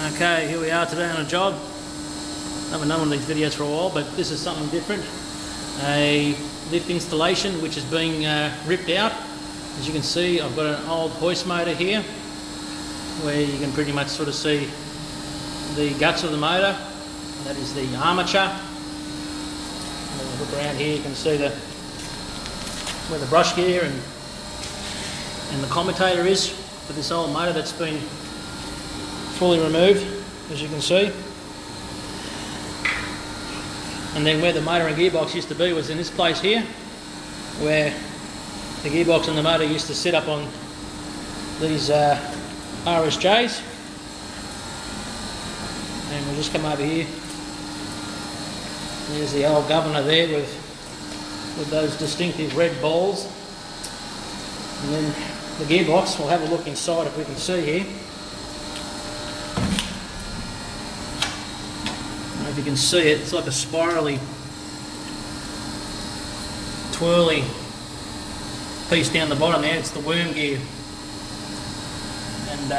Okay, here we are today on a job. I haven't done one of these videos for a while, but this is something different. A lift installation which is being ripped out. As you can see, I've got an old hoist motor here where you can pretty much sort of see the guts of the motor. That is the armature. And then look around here, you can see where the brush gear and the commutator is for this old motor that's been fully removed, as you can see. And then where the motor and gearbox used to be was in this place here, where the gearbox and the motor used to sit up on these RSJs. And we'll just come over here. There's the old governor there with those distinctive red balls. And then the gearbox, we'll have a look inside if we can see here. If you can see it, it's like a spirally, twirly piece down the bottom there. It's the worm gear, and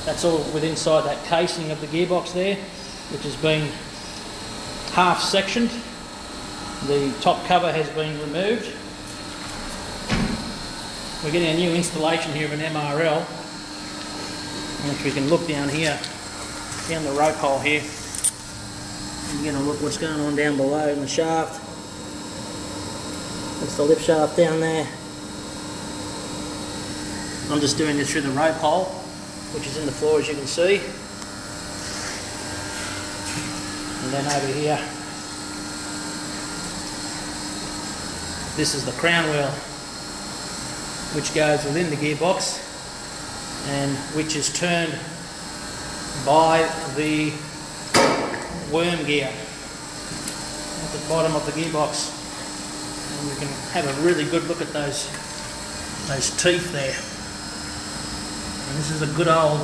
that's all within inside that casing of the gearbox there, which has been half sectioned. The top cover has been removed. We're getting a new installation here of an MRL, and if we can look down here, down the rope hole here, you're going to look what's going on down below in the shaft. That's the lift shaft down there. I'm just doing this through the rope hole, which is in the floor, as you can see. And then over here, this is the crown wheel, which goes within the gearbox and which is turned by the worm gear at the bottom of the gearbox, and you can have a really good look at those teeth there. And this is a good old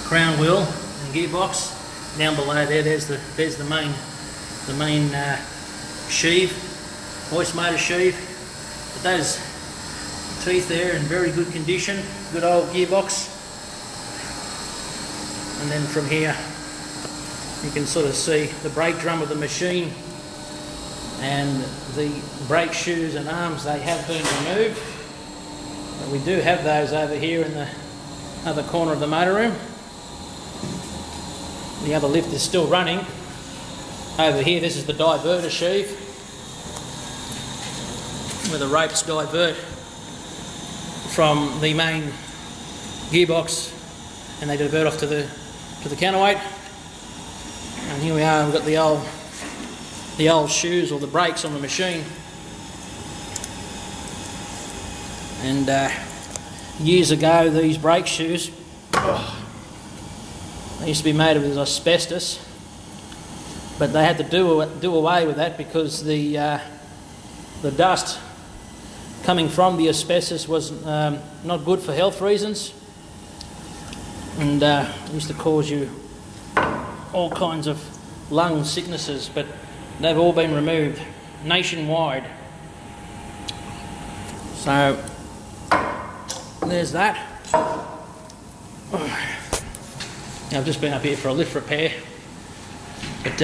crown wheel and gearbox. Down below there, there's the main sheave, hoist motor sheave. But those teeth there in very good condition, good old gearbox. And then from here, you can sort of see the brake drum of the machine and the brake shoes and arms. They have been removed. But we do have those over here in the other corner of the motor room. The other lift is still running. Over here, this is the diverter sheave, where the ropes divert from the main gearbox and they divert off to the counterweight. And here we are, we've got the old shoes or the brakes on the machine. And years ago, these brake shoes, they used to be made of asbestos, but they had to do away with that because the dust coming from the asbestos was not good for health reasons, and it used to cause you all kinds of lung sicknesses, but they've all been removed nationwide. So there's that. Now, I've just been up here for a lift repair, but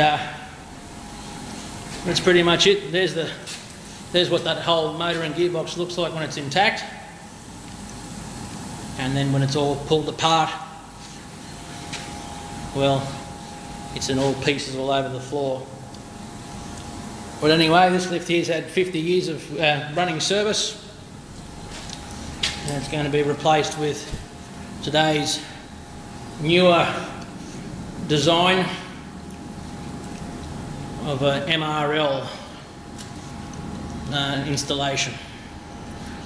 that's pretty much it. There's what that whole motor and gearbox looks like when it's intact, and then when it's all pulled apart, well, it's in all pieces all over the floor. But anyway, this lift here's had 50 years of running service, and it's going to be replaced with today's newer design of an MRL installation.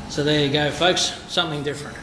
So there you go, folks, something different.